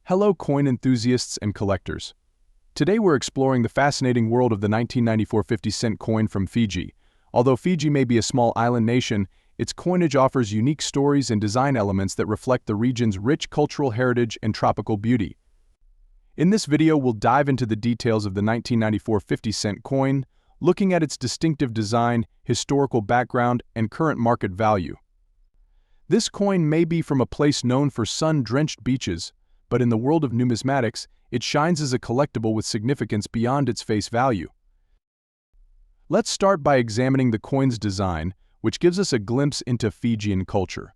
Hello coin enthusiasts and collectors. Today we're exploring the fascinating world of the 1994 50-cent coin from Fiji. Although Fiji may be a small island nation, its coinage offers unique stories and design elements that reflect the region's rich cultural heritage and tropical beauty. In this video we'll dive into the details of the 1994 50-cent coin, looking at its distinctive design, historical background, and current market value. This coin may be from a place known for sun-drenched beaches, but in the world of numismatics, it shines as a collectible with significance beyond its face value. Let's start by examining the coin's design, which gives us a glimpse into Fijian culture.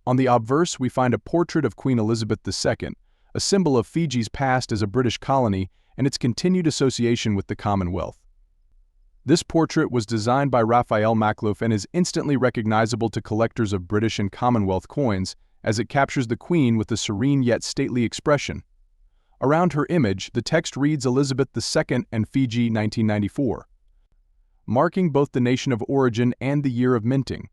On the obverse, we find a portrait of Queen Elizabeth II, a symbol of Fiji's past as a British colony and its continued association with the Commonwealth. This portrait was designed by Raphael Maklouf and is instantly recognizable to collectors of British and Commonwealth coins, as it captures the Queen with a serene yet stately expression. Around her image, the text reads Elizabeth II and Fiji 1994, marking both the nation of origin and the year of minting.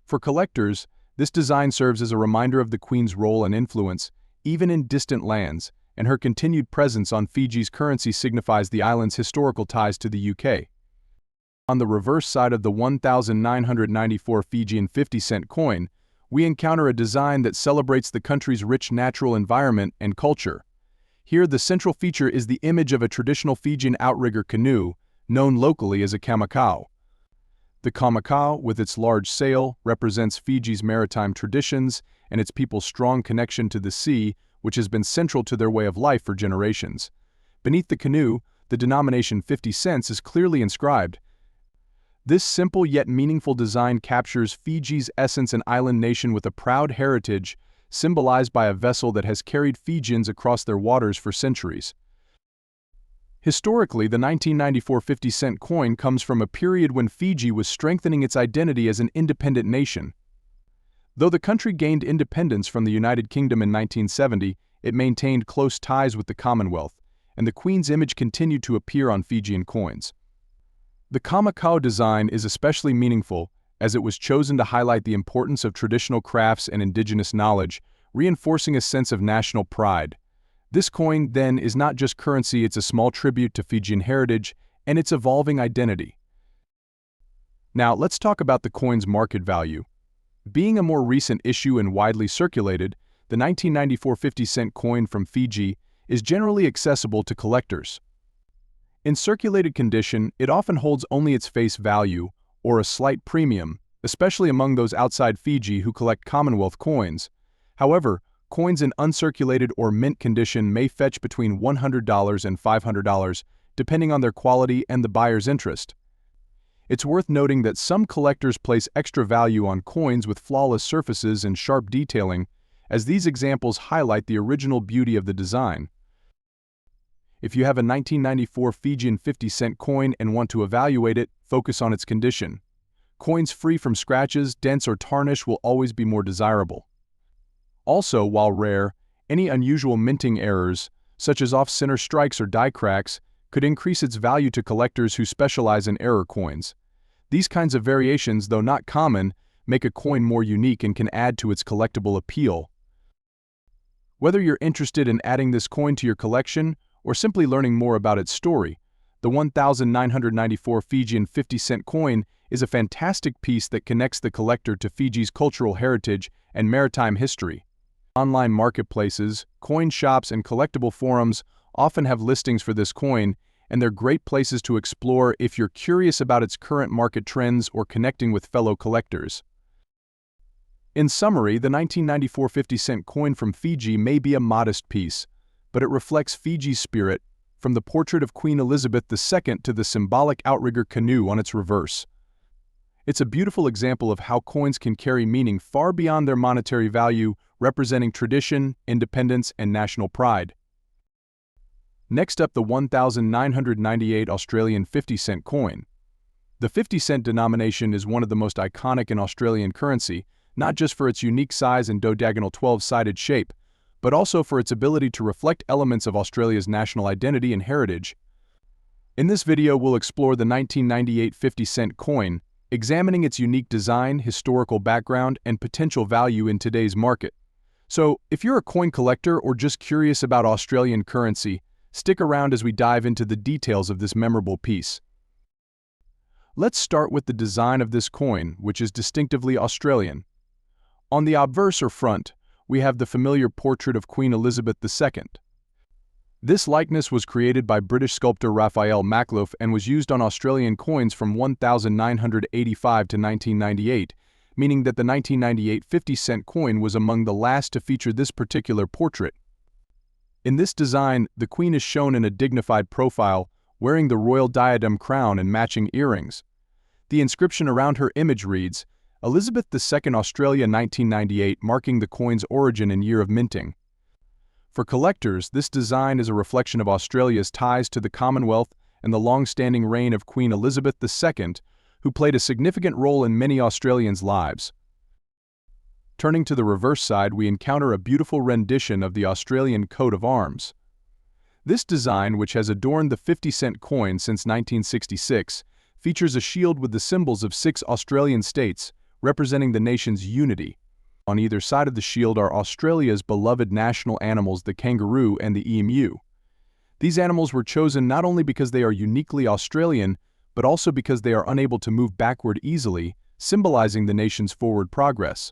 For collectors, this design serves as a reminder of the Queen's role and influence, even in distant lands, and her continued presence on Fiji's currency signifies the island's historical ties to the UK. On the reverse side of the 1994 Fijian 50-cent coin, we encounter a design that celebrates the country's rich natural environment and culture. Here, the central feature is the image of a traditional Fijian outrigger canoe, known locally as a kamakau. The kamakau, with its large sail, represents Fiji's maritime traditions and its people's strong connection to the sea, which has been central to their way of life for generations. Beneath the canoe, the denomination 50 cents is clearly inscribed. This simple yet meaningful design captures Fiji's essence, an island nation with a proud heritage, symbolized by a vessel that has carried Fijians across their waters for centuries. Historically, the 1994 50-cent coin comes from a period when Fiji was strengthening its identity as an independent nation. Though the country gained independence from the United Kingdom in 1970, it maintained close ties with the Commonwealth, and the Queen's image continued to appear on Fijian coins. The kamakau design is especially meaningful as it was chosen to highlight the importance of traditional crafts and indigenous knowledge, reinforcing a sense of national pride. This coin, then, is not just currency, it's a small tribute to Fijian heritage and its evolving identity. Now, let's talk about the coin's market value. Being a more recent issue and widely circulated, the 1994 50-cent coin from Fiji is generally accessible to collectors. In circulated condition, it often holds only its face value, or a slight premium, especially among those outside Fiji who collect Commonwealth coins. However, coins in uncirculated or mint condition may fetch between $100 and $500, depending on their quality and the buyer's interest. It's worth noting that some collectors place extra value on coins with flawless surfaces and sharp detailing, as these examples highlight the original beauty of the design. If you have a 1994 Fijian 50-cent coin and want to evaluate it, focus on its condition. Coins free from scratches, dents, or tarnish will always be more desirable. Also, while rare, any unusual minting errors, such as off-center strikes or die cracks, could increase its value to collectors who specialize in error coins. These kinds of variations, though not common, make a coin more unique and can add to its collectible appeal. Whether you're interested in adding this coin to your collection or simply learning more about its story, the 1994 Fijian 50-cent coin is a fantastic piece that connects the collector to Fiji's cultural heritage and maritime history. Online marketplaces, coin shops, and collectible forums often have listings for this coin, and they're great places to explore if you're curious about its current market trends or connecting with fellow collectors. In summary, the 1994 50-cent coin from Fiji may be a modest piece, but it reflects Fiji's spirit, from the portrait of Queen Elizabeth II to the symbolic outrigger canoe on its reverse. It's a beautiful example of how coins can carry meaning far beyond their monetary value, representing tradition, independence, and national pride. Next up, the 1998 Australian 50-cent coin. The 50-cent denomination is one of the most iconic in Australian currency, not just for its unique size and diagonal 12-sided shape, but also for its ability to reflect elements of Australia's national identity and heritage. In this video, we'll explore the 1998 50-cent coin, examining its unique design, historical background, and potential value in today's market. So, if you're a coin collector or just curious about Australian currency, stick around as we dive into the details of this memorable piece. Let's start with the design of this coin, which is distinctively Australian. On the obverse or front, we have the familiar portrait of Queen Elizabeth II. This likeness was created by British sculptor Raphael Makhlouf and was used on Australian coins from 1985 to 1998, meaning that the 1998 50-cent coin was among the last to feature this particular portrait. In this design, the Queen is shown in a dignified profile, wearing the royal diadem crown and matching earrings. The inscription around her image reads, Elizabeth II Australia 1998, marking the coin's origin and year of minting. For collectors, this design is a reflection of Australia's ties to the Commonwealth and the long-standing reign of Queen Elizabeth II, who played a significant role in many Australians' lives. Turning to the reverse side, we encounter a beautiful rendition of the Australian coat of arms. This design, which has adorned the 50-cent coin since 1966, features a shield with the symbols of 6 Australian states, representing the nation's unity. On either side of the shield are Australia's beloved national animals, the kangaroo and the emu. These animals were chosen not only because they are uniquely Australian, but also because they are unable to move backward easily, symbolizing the nation's forward progress.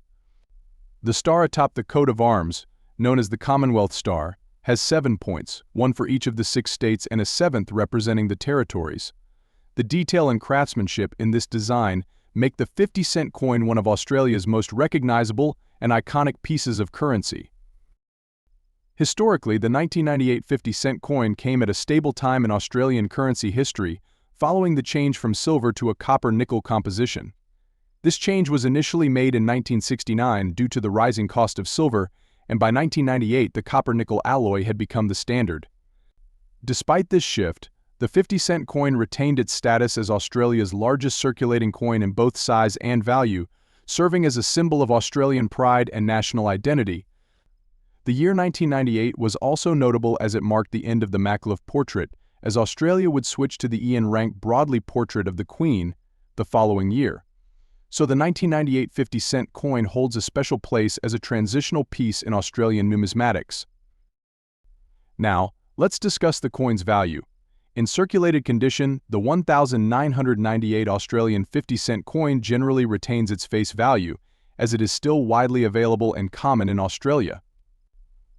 The star atop the coat of arms, known as the Commonwealth Star, has 7 points, 1 for each of the 6 states and a 7th representing the territories. The detail and craftsmanship in this design make the 50-cent coin one of Australia's most recognizable and iconic pieces of currency. Historically, the 1998 50-cent coin came at a stable time in Australian currency history, following the change from silver to a copper-nickel composition. This change was initially made in 1969 due to the rising cost of silver, and by 1998 the copper-nickel alloy had become the standard. Despite this shift, the 50-cent coin retained its status as Australia's largest circulating coin in both size and value, serving as a symbol of Australian pride and national identity. The year 1998 was also notable as it marked the end of the Makhlouf portrait, as Australia would switch to the Ian Rank Broadley portrait of the Queen the following year. So the 1998 50-cent coin holds a special place as a transitional piece in Australian numismatics. Now, let's discuss the coin's value. In circulated condition, the 1998 Australian 50-cent coin generally retains its face value, as it is still widely available and common in Australia.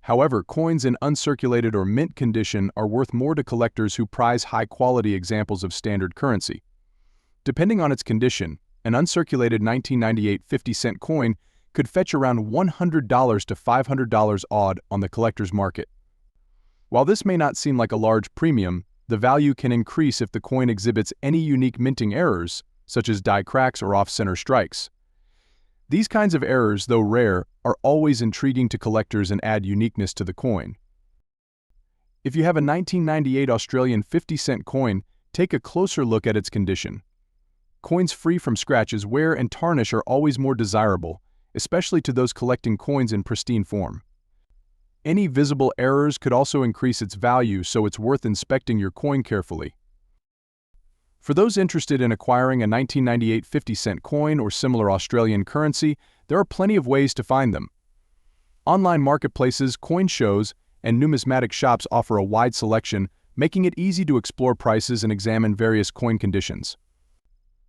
However, coins in uncirculated or mint condition are worth more to collectors who prize high-quality examples of standard currency. Depending on its condition, an uncirculated 1998 50-cent coin could fetch around $100 to $500 odd on the collector's market. While this may not seem like a large premium, the value can increase if the coin exhibits any unique minting errors, such as die cracks or off-center strikes. These kinds of errors, though rare, are always intriguing to collectors and add uniqueness to the coin. If you have a 1998 Australian 50-cent coin, take a closer look at its condition. Coins free from scratches, wear, and tarnish are always more desirable, especially to those collecting coins in pristine form. Any visible errors could also increase its value, so it's worth inspecting your coin carefully. For those interested in acquiring a 1998 50-cent coin or similar Australian currency, there are plenty of ways to find them. Online marketplaces, coin shows, and numismatic shops offer a wide selection, making it easy to explore prices and examine various coin conditions.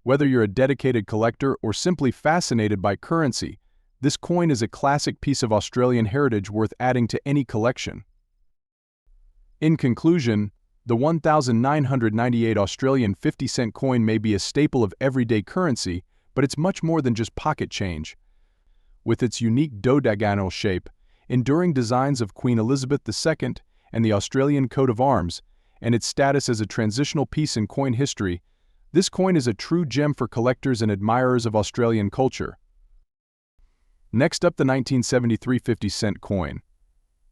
Whether you're a dedicated collector or simply fascinated by currency, this coin is a classic piece of Australian heritage worth adding to any collection. In conclusion, the 1998 Australian 50-cent coin may be a staple of everyday currency, but it's much more than just pocket change. With its unique dodecagonal shape, enduring designs of Queen Elizabeth II and the Australian coat of arms, and its status as a transitional piece in coin history, this coin is a true gem for collectors and admirers of Australian culture. Next up, the 1973 50-cent coin.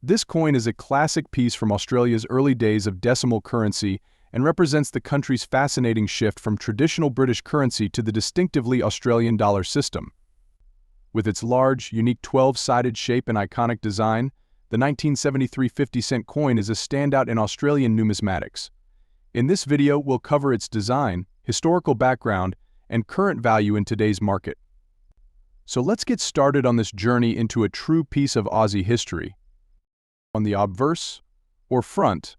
This coin is a classic piece from Australia's early days of decimal currency and represents the country's fascinating shift from traditional British currency to the distinctively Australian dollar system. With its large, unique 12-sided shape and iconic design, the 1973 50-cent coin is a standout in Australian numismatics. In this video, we'll cover its design, historical background, and current value in today's market. So let's get started on this journey into a true piece of Aussie history. On the obverse, or front,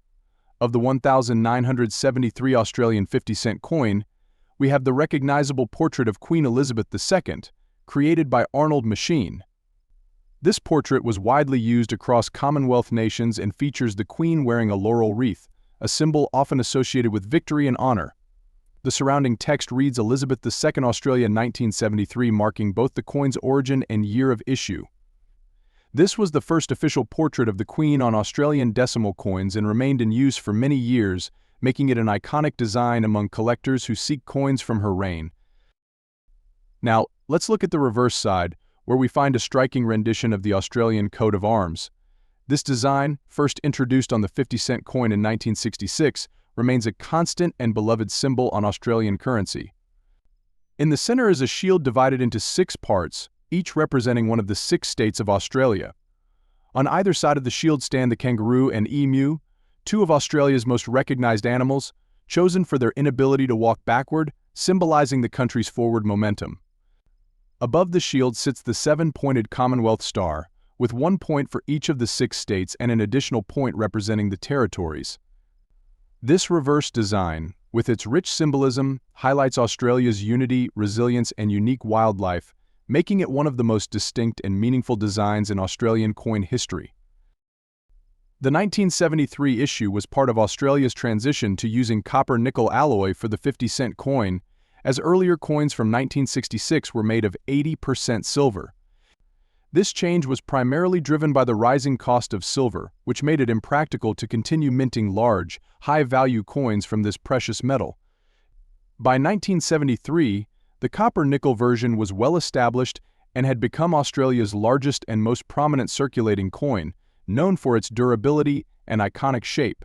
of the 1973 Australian 50-cent coin, we have the recognizable portrait of Queen Elizabeth II, created by Arnold Machin. This portrait was widely used across Commonwealth nations and features the Queen wearing a laurel wreath, a symbol often associated with victory and honor. The surrounding text reads Elizabeth II Australia 1973, marking both the coin's origin and year of issue. This was the first official portrait of the Queen on Australian decimal coins and remained in use for many years, making it an iconic design among collectors who seek coins from her reign. Now, let's look at the reverse side, where we find a striking rendition of the Australian coat of arms. This design, first introduced on the 50-cent coin in 1966, remains a constant and beloved symbol on Australian currency. In the center is a shield divided into 6 parts, each representing one of the 6 states of Australia. On either side of the shield stand the kangaroo and emu, 2 of Australia's most recognized animals, chosen for their inability to walk backward, symbolizing the country's forward momentum. Above the shield sits the 7-pointed Commonwealth star, with 1 point for each of the 6 states and an additional point representing the territories. This reverse design, with its rich symbolism, highlights Australia's unity, resilience, and unique wildlife, making it one of the most distinct and meaningful designs in Australian coin history. The 1973 issue was part of Australia's transition to using copper-nickel alloy for the 50-cent coin, as earlier coins from 1966 were made of 80% silver. This change was primarily driven by the rising cost of silver, which made it impractical to continue minting large, high-value coins from this precious metal. By 1973, the copper-nickel version was well established and had become Australia's largest and most prominent circulating coin, known for its durability and iconic shape.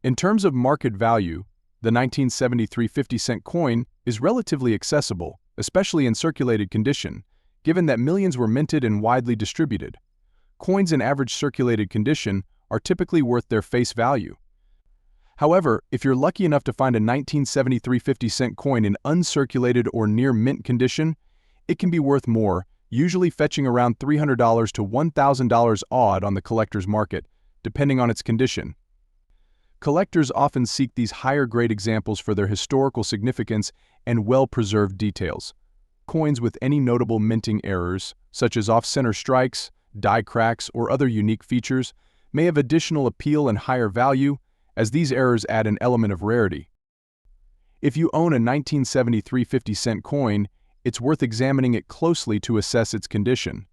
In terms of market value, the 1973 50-cent coin is relatively accessible, especially in circulated condition, given that millions were minted and widely distributed. Coins in average circulated condition are typically worth their face value. However, if you're lucky enough to find a 1973 50-cent coin in uncirculated or near mint condition, it can be worth more, usually fetching around $300 to $1,000 odd on the collector's market, depending on its condition. Collectors often seek these higher-grade examples for their historical significance and well-preserved details. Coins with any notable minting errors, such as off-center strikes, die cracks, or other unique features, may have additional appeal and higher value, as these errors add an element of rarity. If you own a 1973 50-cent coin, it's worth examining it closely to assess its condition.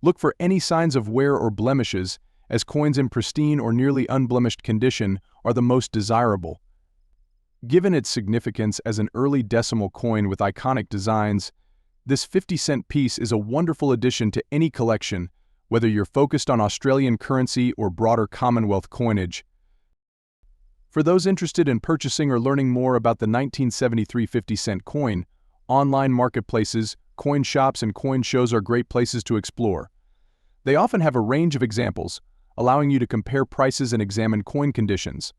Look for any signs of wear or blemishes, as coins in pristine or nearly unblemished condition are the most desirable. Given its significance as an early decimal coin with iconic designs, this 50-cent piece is a wonderful addition to any collection, whether you're focused on Australian currency or broader Commonwealth coinage. For those interested in purchasing or learning more about the 1973 50-cent coin, online marketplaces, coin shops, and coin shows are great places to explore. They often have a range of examples, allowing you to compare prices and examine coin conditions.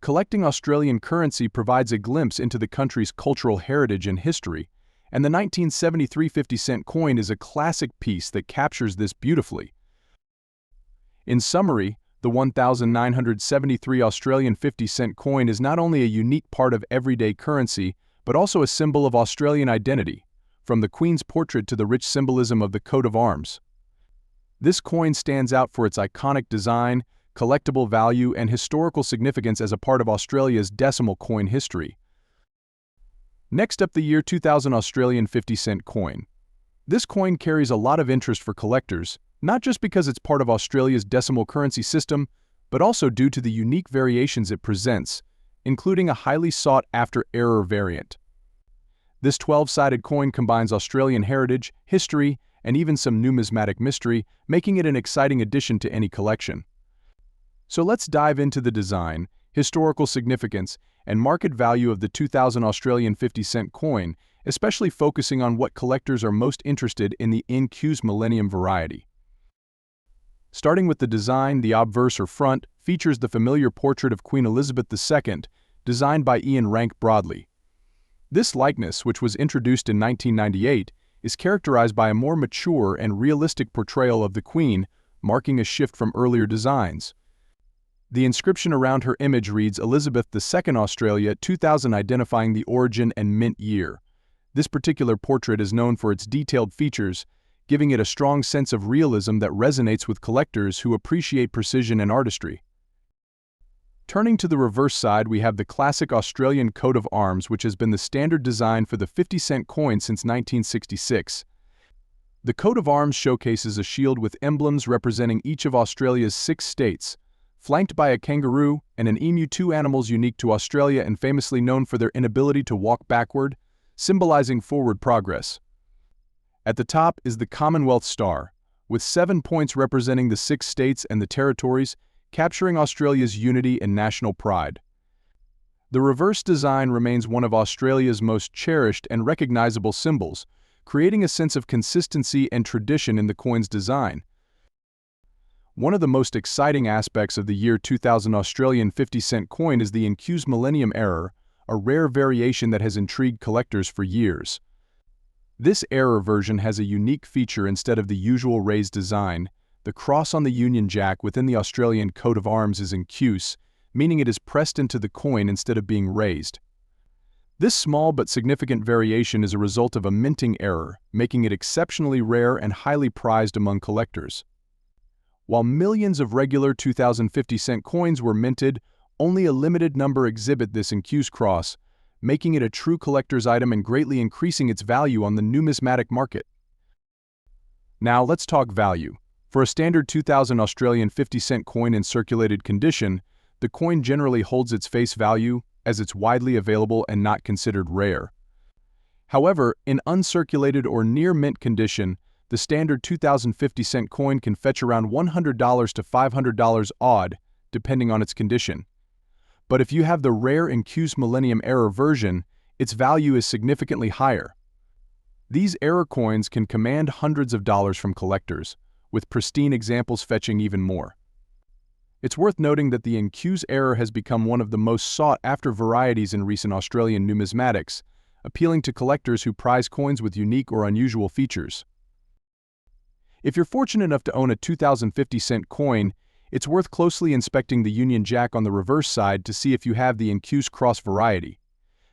Collecting Australian currency provides a glimpse into the country's cultural heritage and history, and the 1973 50-cent coin is a classic piece that captures this beautifully. In summary, the 1973 Australian 50-cent coin is not only a unique part of everyday currency, but also a symbol of Australian identity, from the Queen's portrait to the rich symbolism of the coat of arms. This coin stands out for its iconic design, collectible value, and historical significance as a part of Australia's decimal coin history. Next up, the year 2000 Australian 50-cent coin. This coin carries a lot of interest for collectors, not just because it's part of Australia's decimal currency system, but also due to the unique variations it presents, including a highly sought-after error variant. This 12-sided coin combines Australian heritage, history, and even some numismatic mystery, making it an exciting addition to any collection. So let's dive into the design, historical significance, and market value of the 2000 Australian 50-cent coin, especially focusing on what collectors are most interested in the InQ's Millennium variety. Starting with the design, the obverse or front features the familiar portrait of Queen Elizabeth II, designed by Ian Rank Broadley. This likeness, which was introduced in 1998, is characterized by a more mature and realistic portrayal of the Queen, marking a shift from earlier designs. The inscription around her image reads Elizabeth II Australia 2000, identifying the origin and mint year. This particular portrait is known for its detailed features, giving it a strong sense of realism that resonates with collectors who appreciate precision and artistry. Turning to the reverse side, we have the classic Australian coat of arms, which has been the standard design for the 50-cent coin since 1966. The coat of arms showcases a shield with emblems representing each of Australia's 6 states, flanked by a kangaroo and an emu, 2 animals unique to Australia and famously known for their inability to walk backward, symbolizing forward progress. At the top is the Commonwealth Star, with 7 points representing the 6 states and the territories, capturing Australia's unity and national pride. The reverse design remains one of Australia's most cherished and recognizable symbols, creating a sense of consistency and tradition in the coin's design. One of the most exciting aspects of the year 2000 Australian 50-cent coin is the Incuse Millennium Error, a rare variation that has intrigued collectors for years. This error version has a unique feature. Instead of the usual raised design, the cross on the Union Jack within the Australian coat of arms is incuse, meaning it is pressed into the coin instead of being raised. This small but significant variation is a result of a minting error, making it exceptionally rare and highly prized among collectors. While millions of regular 2050-cent coins were minted, only a limited number exhibit this incuse cross, making it a true collector's item and greatly increasing its value on the numismatic market. Now let's talk value. For a standard 2000 Australian 50-cent coin in circulated condition, the coin generally holds its face value, as it's widely available and not considered rare. However, in uncirculated or near mint condition, the standard 2050-cent coin can fetch around $100 to $500 odd, depending on its condition. But if you have the rare Incuse Millennium Error version, its value is significantly higher. These error coins can command hundreds of dollars from collectors, with pristine examples fetching even more. It's worth noting that the Incuse error has become one of the most sought-after varieties in recent Australian numismatics, appealing to collectors who prize coins with unique or unusual features. If you're fortunate enough to own a 2050-cent coin, it's worth closely inspecting the Union Jack on the reverse side to see if you have the Incuse cross variety.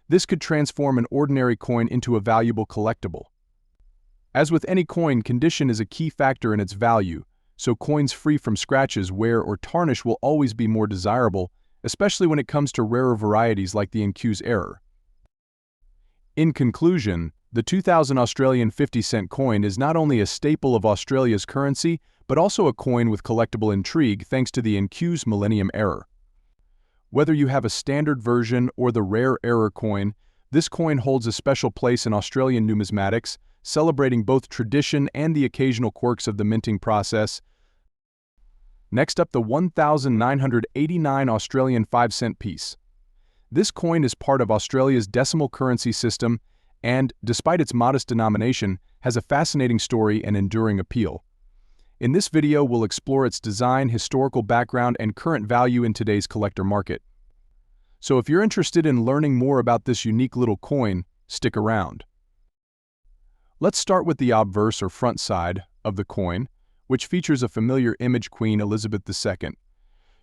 This could transform an ordinary coin into a valuable collectible. As with any coin, condition is a key factor in its value, so coins free from scratches, wear, or tarnish will always be more desirable, especially when it comes to rarer varieties like the Incuse error. In conclusion, the 2000 Australian 50-cent coin is not only a staple of Australia's currency, but also a coin with collectible intrigue thanks to the Incuse Millennium Error. Whether you have a standard version or the rare error coin, this coin holds a special place in Australian numismatics, celebrating both tradition and the occasional quirks of the minting process. Next up, the 1989 Australian 5-cent piece. This coin is part of Australia's decimal currency system and, despite its modest denomination, has a fascinating story and enduring appeal. In this video, we'll explore its design, historical background, and current value in today's collector market. So if you're interested in learning more about this unique little coin, stick around. Let's start with the obverse or front side of the coin, which features a familiar image, Queen Elizabeth II.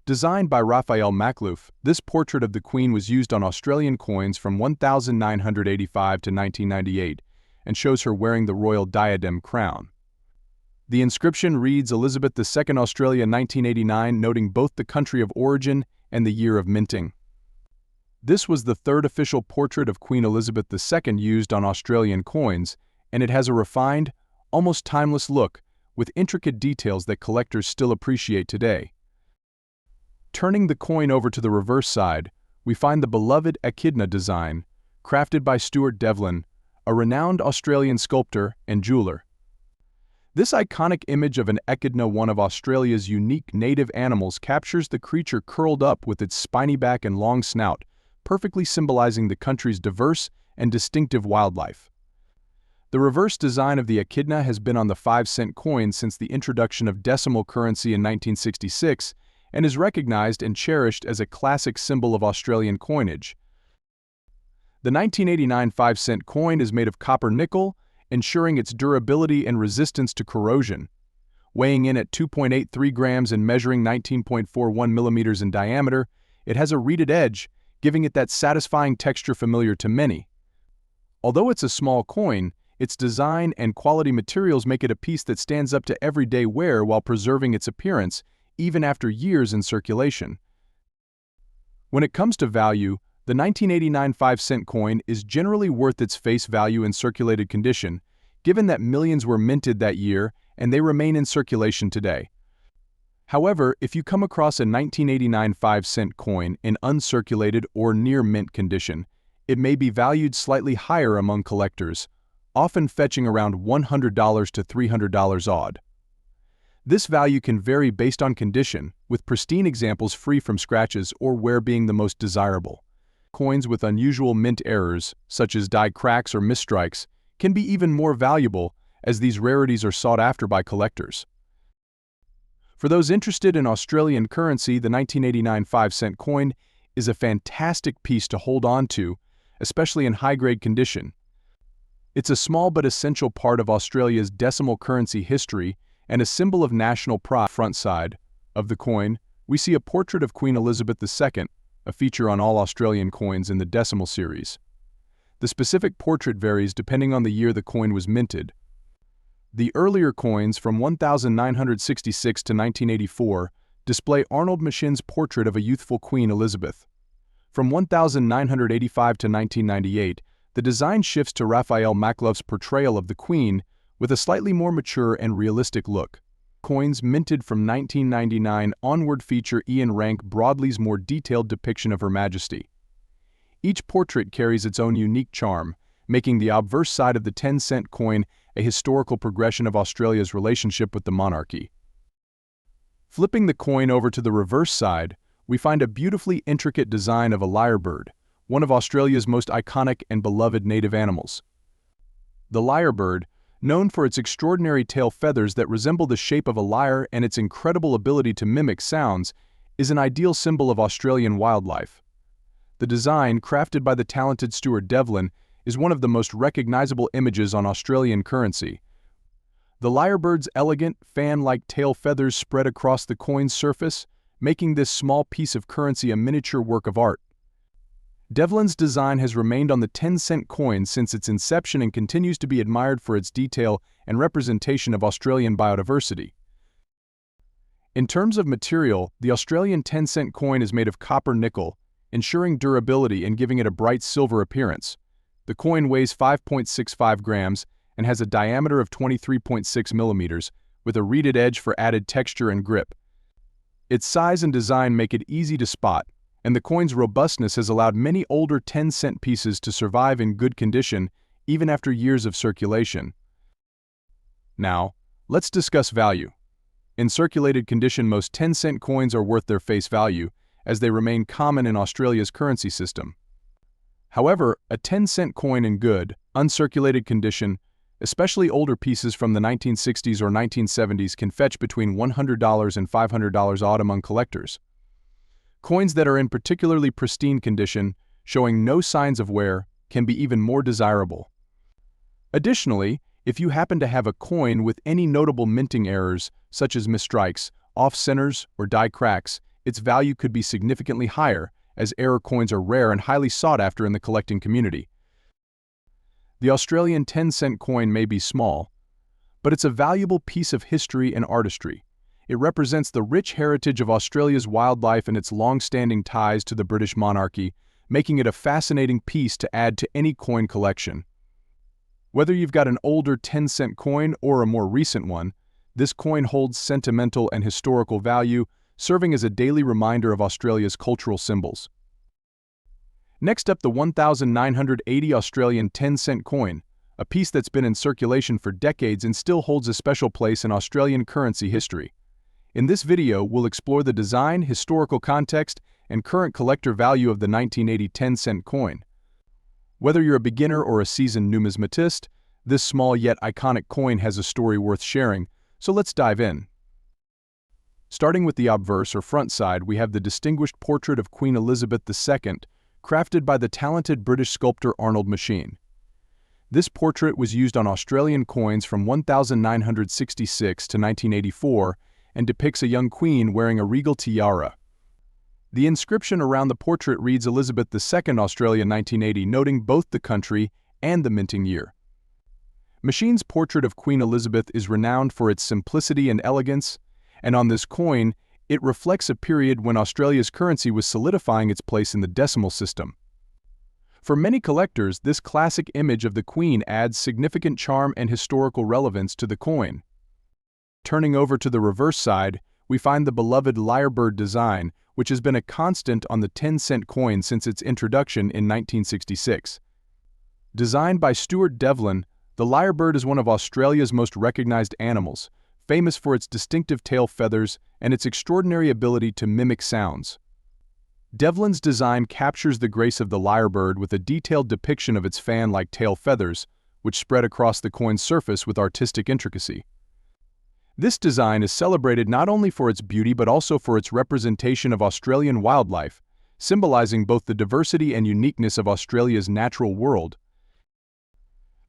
Designed by Raphael Makhlouf, this portrait of the Queen was used on Australian coins from 1985 to 1998 and shows her wearing the royal diadem crown. The inscription reads Elizabeth II Australia 1989, noting both the country of origin and the year of minting. This was the third official portrait of Queen Elizabeth II used on Australian coins, and it has a refined, almost timeless look with intricate details that collectors still appreciate today. Turning the coin over to the reverse side, we find the beloved echidna design, crafted by Stuart Devlin, a renowned Australian sculptor and jeweler. This iconic image of an echidna, one of Australia's unique native animals, captures the creature curled up with its spiny back and long snout, perfectly symbolizing the country's diverse and distinctive wildlife. The reverse design of the echidna has been on the 5-cent coin since the introduction of decimal currency in 1966, and is recognized and cherished as a classic symbol of Australian coinage. The 1989 5-cent coin is made of copper nickel ensuring its durability and resistance to corrosion. Weighing in at 2.83 grams and measuring 19.41 millimeters in diameter, it has a reeded edge, giving it that satisfying texture familiar to many. Although it's a small coin, its design and quality materials make it a piece that stands up to everyday wear while preserving its appearance, even after years in circulation. When it comes to value, the 1989 5-cent coin is generally worth its face value in circulated condition, given that millions were minted that year and they remain in circulation today. However, if you come across a 1989 5-cent coin in uncirculated or near mint condition, it may be valued slightly higher among collectors, often fetching around $100 to $300 odd. This value can vary based on condition, with pristine examples free from scratches or wear being the most desirable. Coins with unusual mint errors, such as die cracks or misstrikes, can be even more valuable, as these rarities are sought after by collectors. For those interested in Australian currency, the 1989 5-cent coin is a fantastic piece to hold on to, especially in high-grade condition. It's a small but essential part of Australia's decimal currency history and a symbol of national pride. Front side of the coin, we see a portrait of Queen Elizabeth II, a feature on all Australian coins in the decimal series. The specific portrait varies depending on the year the coin was minted. The earlier coins from 1966 to 1984 display Arnold Machin's portrait of a youthful Queen Elizabeth. From 1985 to 1998, the design shifts to Raphael Makhlouf's portrayal of the Queen with a slightly more mature and realistic look. Coins minted from 1999 onward feature Ian Rank Broadley's more detailed depiction of Her Majesty. Each portrait carries its own unique charm, making the obverse side of the 10-cent coin a historical progression of Australia's relationship with the monarchy. Flipping the coin over to the reverse side, we find a beautifully intricate design of a lyrebird, one of Australia's most iconic and beloved native animals. The lyrebird, known for its extraordinary tail feathers that resemble the shape of a lyre and its incredible ability to mimic sounds, is an ideal symbol of Australian wildlife. The design, crafted by the talented Stuart Devlin, is one of the most recognizable images on Australian currency. The lyrebird's elegant, fan-like tail feathers spread across the coin's surface, making this small piece of currency a miniature work of art. Devlin's design has remained on the 10-cent coin since its inception and continues to be admired for its detail and representation of Australian biodiversity. In terms of material, the Australian 10-cent coin is made of copper nickel, ensuring durability and giving it a bright silver appearance. The coin weighs 5.65 grams and has a diameter of 23.6 millimeters, with a reeded edge for added texture and grip. Its size and design make it easy to spot, and the coin's robustness has allowed many older 10-cent pieces to survive in good condition even after years of circulation. Now, let's discuss value. In circulated condition, most 10-cent coins are worth their face value, as they remain common in Australia's currency system. However, a 10-cent coin in good, uncirculated condition, especially older pieces from the 1960s or 1970s, can fetch between $100 and $500 odd among collectors. Coins that are in particularly pristine condition, showing no signs of wear, can be even more desirable. Additionally, if you happen to have a coin with any notable minting errors, such as misstrikes, off-centers, or die cracks, its value could be significantly higher, as error coins are rare and highly sought after in the collecting community. The Australian 10-cent coin may be small, but it's a valuable piece of history and artistry. It represents the rich heritage of Australia's wildlife and its long-standing ties to the British monarchy, making it a fascinating piece to add to any coin collection. Whether you've got an older 10-cent coin or a more recent one, this coin holds sentimental and historical value, serving as a daily reminder of Australia's cultural symbols. Next up, the 1980 Australian 10-cent coin, a piece that's been in circulation for decades and still holds a special place in Australian currency history. In this video, we'll explore the design, historical context, and current collector value of the 1980 10-cent coin. Whether you're a beginner or a seasoned numismatist, this small yet iconic coin has a story worth sharing, so let's dive in. Starting with the obverse or front side, we have the distinguished portrait of Queen Elizabeth II, crafted by the talented British sculptor Arnold Machin. This portrait was used on Australian coins from 1966 to 1984 and depicts a young queen wearing a regal tiara. The inscription around the portrait reads Elizabeth II, Australia 1980, noting both the country and the minting year. Machine's portrait of Queen Elizabeth is renowned for its simplicity and elegance, and on this coin, it reflects a period when Australia's currency was solidifying its place in the decimal system. For many collectors, this classic image of the Queen adds significant charm and historical relevance to the coin. Turning over to the reverse side, we find the beloved lyrebird design, which has been a constant on the 10-cent coin since its introduction in 1966. Designed by Stuart Devlin, the lyrebird is one of Australia's most recognized animals, famous for its distinctive tail feathers and its extraordinary ability to mimic sounds. Devlin's design captures the grace of the lyrebird with a detailed depiction of its fan-like tail feathers, which spread across the coin's surface with artistic intricacy. This design is celebrated not only for its beauty but also for its representation of Australian wildlife, symbolizing both the diversity and uniqueness of Australia's natural world.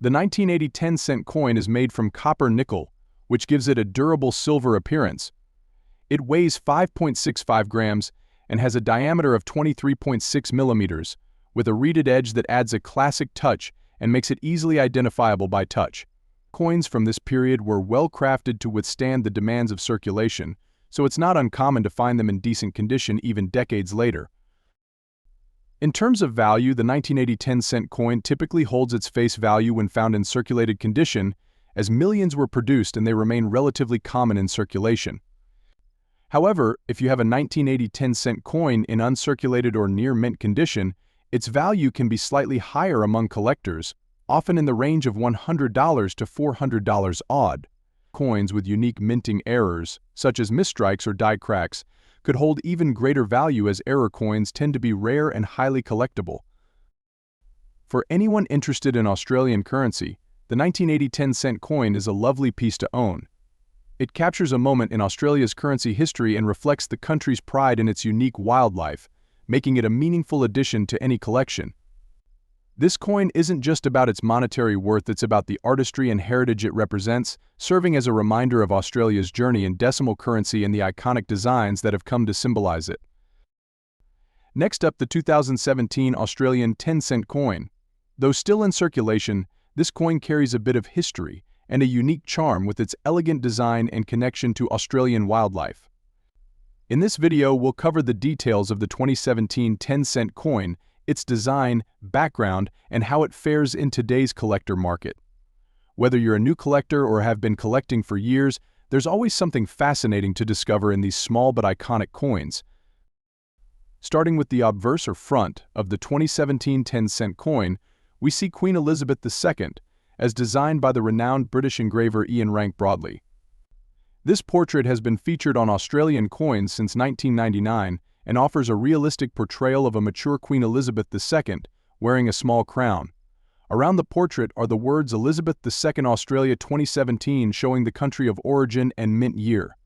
The 1980 10-cent coin is made from copper nickel, which gives it a durable silver appearance. It weighs 5.65 grams and has a diameter of 23.6 millimeters, with a reeded edge that adds a classic touch and makes it easily identifiable by touch. Coins from this period were well crafted to withstand the demands of circulation, so it's not uncommon to find them in decent condition even decades later. In terms of value, the 1980 10-cent coin typically holds its face value when found in circulated condition, as millions were produced and they remain relatively common in circulation. However, if you have a 1980 10-cent coin in uncirculated or near mint condition, its value can be slightly higher among collectors, often in the range of $100 to $400 odd. Coins with unique minting errors, such as misstrikes or die cracks, could hold even greater value as error coins tend to be rare and highly collectible. For anyone interested in Australian currency, the 1980 10-cent coin is a lovely piece to own. It captures a moment in Australia's currency history and reflects the country's pride in its unique wildlife, making it a meaningful addition to any collection. This coin isn't just about its monetary worth, it's about the artistry and heritage it represents, serving as a reminder of Australia's journey in decimal currency and the iconic designs that have come to symbolize it. Next up, the 2017 Australian 10-cent coin. Though still in circulation, this coin carries a bit of history and a unique charm with its elegant design and connection to Australian wildlife. In this video, we'll cover the details of the 2017 10-cent coin, its design, background, and how it fares in today's collector market. Whether you're a new collector or have been collecting for years, there's always something fascinating to discover in these small but iconic coins. Starting with the obverse or front of the 2017 10-cent coin, we see Queen Elizabeth II, as designed by the renowned British engraver Ian Rank Broadley. This portrait has been featured on Australian coins since 1999 and offers a realistic portrayal of a mature Queen Elizabeth II wearing a small crown. Around the portrait are the words Elizabeth II Australia 2017, showing the country of origin and mint year.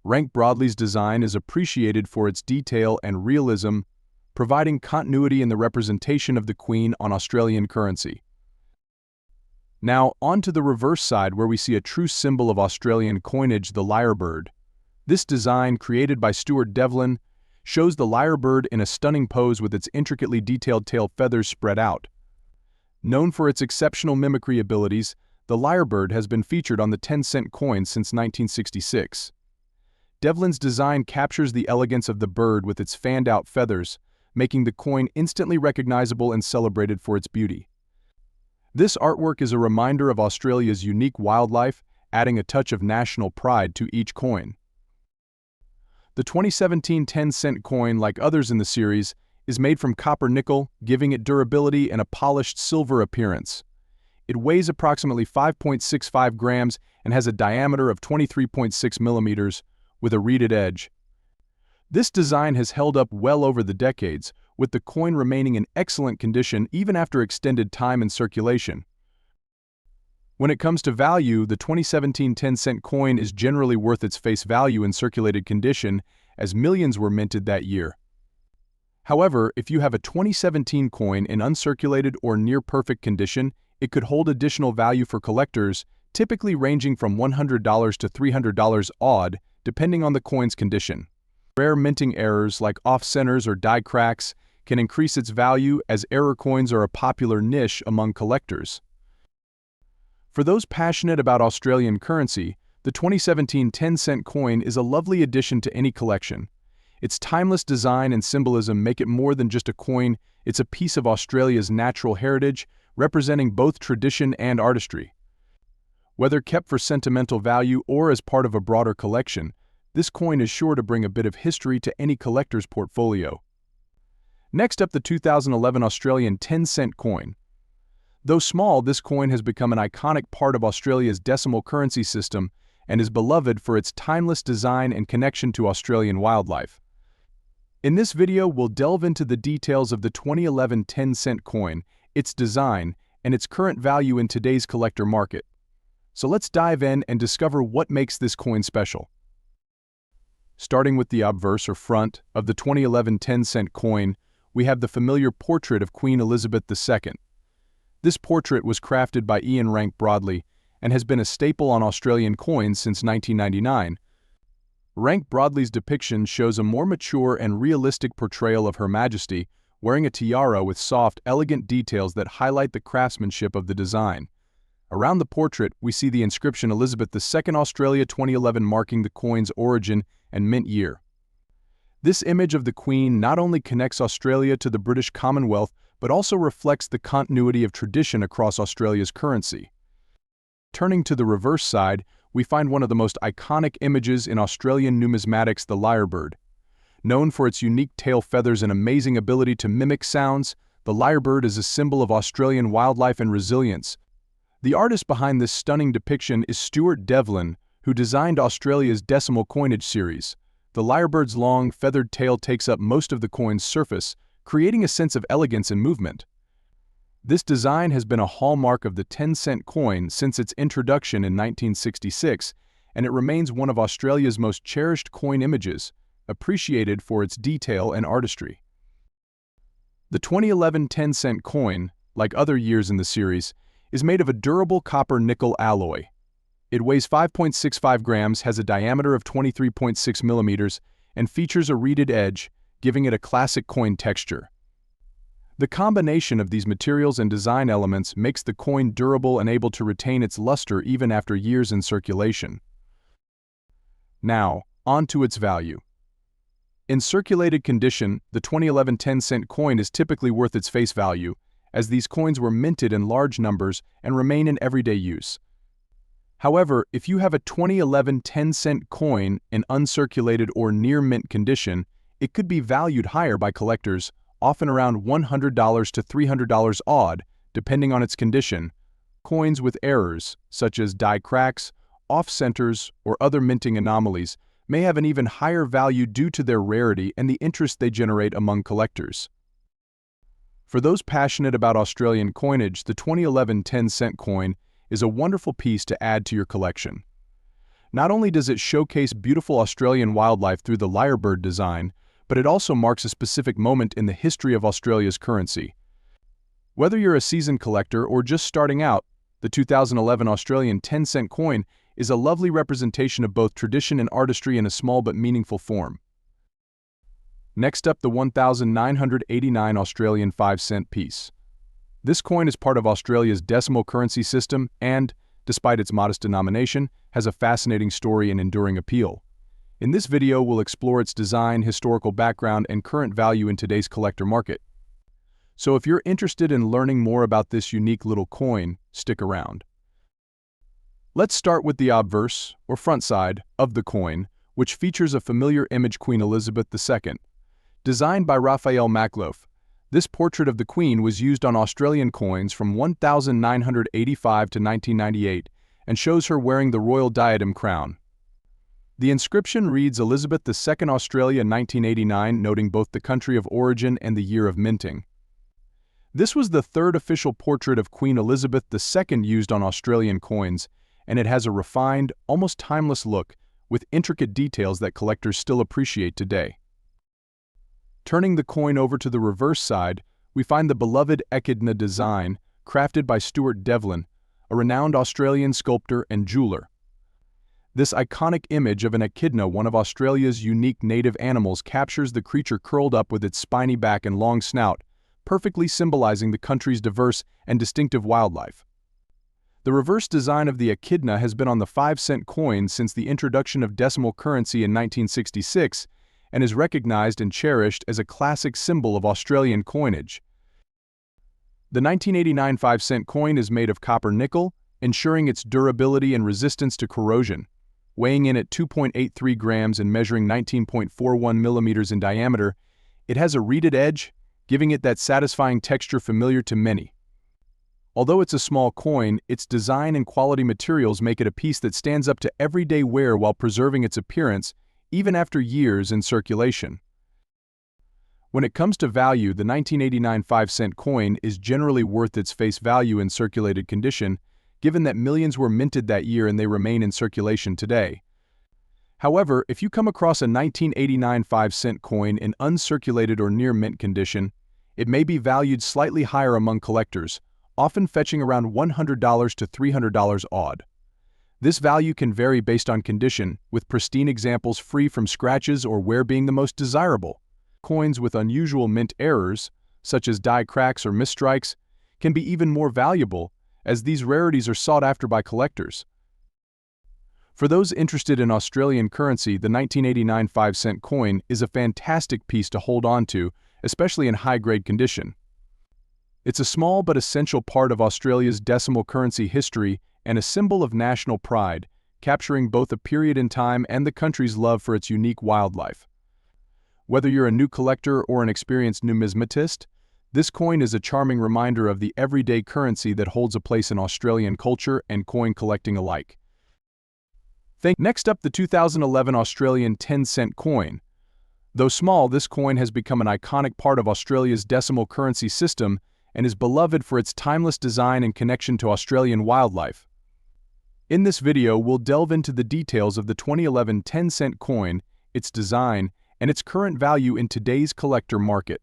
Rank Broadley's design is appreciated for its detail and realism, providing continuity in the representation of the Queen on Australian currency. Now, on to the reverse side where we see a true symbol of Australian coinage, the lyrebird. This design, created by Stuart Devlin, shows the lyrebird in a stunning pose with its intricately detailed tail feathers spread out. Known for its exceptional mimicry abilities, the lyrebird has been featured on the 10-cent coin since 1966. Devlin's design captures the elegance of the bird with its fanned-out feathers, making the coin instantly recognizable and celebrated for its beauty. This artwork is a reminder of Australia's unique wildlife, adding a touch of national pride to each coin. The 2017 10-cent coin, like others in the series, is made from copper nickel, giving it durability and a polished silver appearance. It weighs approximately 5.65 grams and has a diameter of 23.6 millimeters, with a reeded edge. This design has held up well over the decades, with the coin remaining in excellent condition even after extended time in circulation. When it comes to value, the 2017 10-cent coin is generally worth its face value in circulated condition, as millions were minted that year. However, if you have a 2017 coin in uncirculated or near-perfect condition, it could hold additional value for collectors, typically ranging from $100 to $300 odd, depending on the coin's condition. Rare minting errors like off-centers or die cracks can increase its value, as error coins are a popular niche among collectors. For those passionate about Australian currency, the 2017 10-cent coin is a lovely addition to any collection. Its timeless design and symbolism make it more than just a coin, it's a piece of Australia's natural heritage, representing both tradition and artistry. Whether kept for sentimental value or as part of a broader collection, this coin is sure to bring a bit of history to any collector's portfolio. Next up, the 2011 Australian 10-cent coin. Though small, this coin has become an iconic part of Australia's decimal currency system and is beloved for its timeless design and connection to Australian wildlife. In this video, we'll delve into the details of the 2011 10-cent coin, its design, and its current value in today's collector market. So let's dive in and discover what makes this coin special. Starting with the obverse or front of the 2011 10-cent coin, we have the familiar portrait of Queen Elizabeth II. This portrait was crafted by Ian Rank Broadley and has been a staple on Australian coins since 1999. Rank Broadley's depiction shows a more mature and realistic portrayal of Her Majesty, wearing a tiara with soft, elegant details that highlight the craftsmanship of the design. Around the portrait, we see the inscription Elizabeth II Australia 2011, marking the coin's origin and mint year. This image of the Queen not only connects Australia to the British Commonwealth, but also reflects the continuity of tradition across Australia's currency. Turning to the reverse side, we find one of the most iconic images in Australian numismatics, the lyrebird. Known for its unique tail feathers and amazing ability to mimic sounds, the lyrebird is a symbol of Australian wildlife and resilience. The artist behind this stunning depiction is Stuart Devlin, who designed Australia's decimal coinage series. The lyrebird's long, feathered tail takes up most of the coin's surface, creating a sense of elegance and movement. This design has been a hallmark of the 10-cent coin since its introduction in 1966, and it remains one of Australia's most cherished coin images, appreciated for its detail and artistry. The 2011 10-cent coin, like other years in the series, is made of a durable copper-nickel alloy. It weighs 5.65 grams, has a diameter of 23.6 millimeters, and features a reeded edge, giving it a classic coin texture. The combination of these materials and design elements makes the coin durable and able to retain its luster even after years in circulation. Now, on to its value. In circulated condition, the 2011 10-cent coin is typically worth its face value, as these coins were minted in large numbers and remain in everyday use. However, if you have a 2011 10-cent coin in uncirculated or near-mint condition, it could be valued higher by collectors, often around $100 to $300 odd, depending on its condition. Coins with errors, such as die cracks, off-centers, or other minting anomalies, may have an even higher value due to their rarity and the interest they generate among collectors. For those passionate about Australian coinage, the 2011 10-cent coin is a wonderful piece to add to your collection. Not only does it showcase beautiful Australian wildlife through the lyrebird design, but it also marks a specific moment in the history of Australia's currency. Whether you're a seasoned collector or just starting out, the 2011 Australian 10-cent coin is a lovely representation of both tradition and artistry in a small but meaningful form. Next up, the 1989 Australian 5-cent piece. This coin is part of Australia's decimal currency system and, despite its modest denomination, has a fascinating story and enduring appeal. In this video, we'll explore its design, historical background, and current value in today's collector market. So if you're interested in learning more about this unique little coin, stick around. Let's start with the obverse, or front side, of the coin, which features a familiar image, Queen Elizabeth II. Designed by Raphael Makhlouf, this portrait of the Queen was used on Australian coins from 1985 to 1998 and shows her wearing the royal diadem crown. The inscription reads Elizabeth II Australia 1989, noting both the country of origin and the year of minting. This was the third official portrait of Queen Elizabeth II used on Australian coins, and it has a refined, almost timeless look with intricate details that collectors still appreciate today. Turning the coin over to the reverse side, we find the beloved echidna design, crafted by Stuart Devlin, a renowned Australian sculptor and jeweler. This iconic image of an echidna, one of Australia's unique native animals, captures the creature curled up with its spiny back and long snout, perfectly symbolizing the country's diverse and distinctive wildlife. The reverse design of the echidna has been on the 5-cent coin since the introduction of decimal currency in 1966 and is recognized and cherished as a classic symbol of Australian coinage. The 1989 5-cent coin is made of copper-nickel, ensuring its durability and resistance to corrosion. Weighing in at 2.83 grams and measuring 19.41 millimeters in diameter, it has a reeded edge, giving it that satisfying texture familiar to many. Although it's a small coin, its design and quality materials make it a piece that stands up to everyday wear while preserving its appearance, even after years in circulation. When it comes to value, the 1989 5-cent coin is generally worth its face value in circulated condition, given that millions were minted that year and they remain in circulation today. However, if you come across a 1989 5-cent coin in uncirculated or near mint condition, it may be valued slightly higher among collectors, often fetching around $100 to $300 odd. This value can vary based on condition, with pristine examples free from scratches or wear being the most desirable. Coins with unusual mint errors, such as die cracks or misstrikes, can be even more valuable, as these rarities are sought after by collectors. For those interested in Australian currency, the 1989 5-cent coin is a fantastic piece to hold on to, especially in high-grade condition. It's a small but essential part of Australia's decimal currency history and a symbol of national pride, capturing both a period in time and the country's love for its unique wildlife. Whether you're a new collector or an experienced numismatist, this coin is a charming reminder of the everyday currency that holds a place in Australian culture and coin collecting alike. Next up, the 2011 Australian 10-cent coin. Though small, this coin has become an iconic part of Australia's decimal currency system and is beloved for its timeless design and connection to Australian wildlife. In this video, we'll delve into the details of the 2011 10-cent coin, its design, and its current value in today's collector market.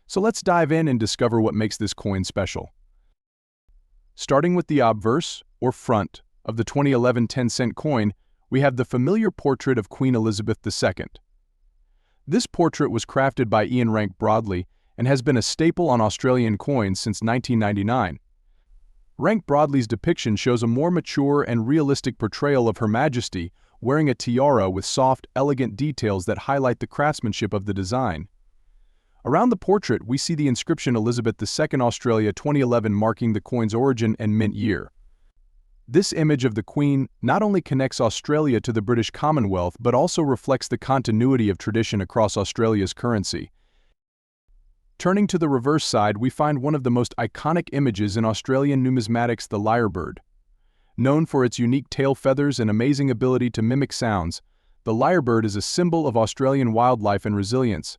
So let's dive in and discover what makes this coin special. Starting with the obverse, or front, of the 2011 10-cent coin, we have the familiar portrait of Queen Elizabeth II. This portrait was crafted by Ian Rank-Broadley and has been a staple on Australian coins since 1999. Rank-Broadley's depiction shows a more mature and realistic portrayal of Her Majesty wearing a tiara with soft, elegant details that highlight the craftsmanship of the design. Around the portrait, we see the inscription Elizabeth II Australia 2011, marking the coin's origin and mint year. This image of the Queen not only connects Australia to the British Commonwealth but also reflects the continuity of tradition across Australia's currency. Turning to the reverse side, we find one of the most iconic images in Australian numismatics, the lyrebird. Known for its unique tail feathers and amazing ability to mimic sounds, the lyrebird is a symbol of Australian wildlife and resilience.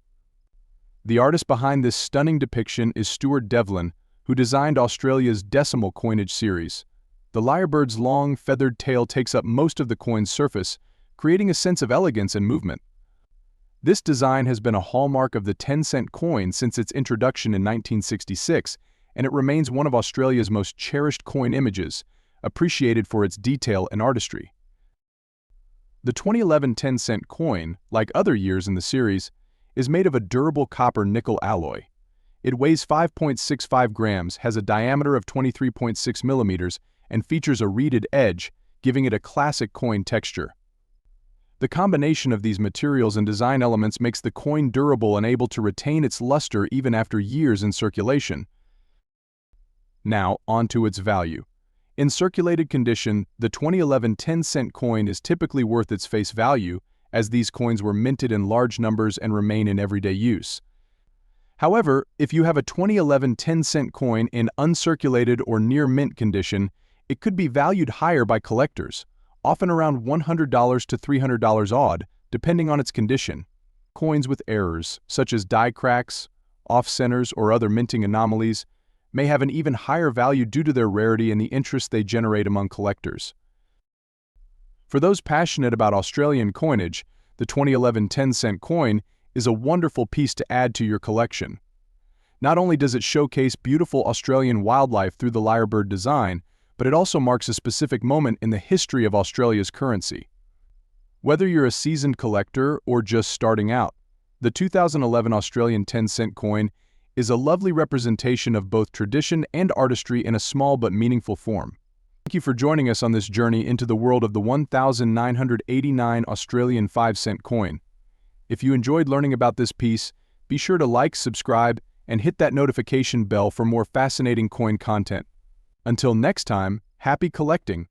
The artist behind this stunning depiction is Stuart Devlin, who designed Australia's decimal coinage series. The lyrebird's long, feathered tail takes up most of the coin's surface, creating a sense of elegance and movement. This design has been a hallmark of the 10-cent coin since its introduction in 1966, and it remains one of Australia's most cherished coin images, appreciated for its detail and artistry. The 2011 10-cent coin, like other years in the series, is made of a durable copper-nickel alloy. It weighs 5.65 grams, has a diameter of 23.6 millimeters, and features a reeded edge, giving it a classic coin texture. The combination of these materials and design elements makes the coin durable and able to retain its luster even after years in circulation. Now, on to its value. In circulated condition, the 2011 10-cent coin is typically worth its face value, as these coins were minted in large numbers and remain in everyday use. However, if you have a 2011 10-cent coin in uncirculated or near mint condition, it could be valued higher by collectors, often around $100 to $300 odd, depending on its condition. Coins with errors, such as die cracks, off-centers, or other minting anomalies, may have an even higher value due to their rarity and the interest they generate among collectors. For those passionate about Australian coinage, the 2011 10-cent coin is a wonderful piece to add to your collection. Not only does it showcase beautiful Australian wildlife through the lyrebird design, but it also marks a specific moment in the history of Australia's currency. Whether you're a seasoned collector or just starting out, the 2011 Australian 10-cent coin is a lovely representation of both tradition and artistry in a small but meaningful form. Thank you for joining us on this journey into the world of the 1989 Australian 5-cent coin. If you enjoyed learning about this piece, be sure to like, subscribe, and hit that notification bell for more fascinating coin content. Until next time, happy collecting!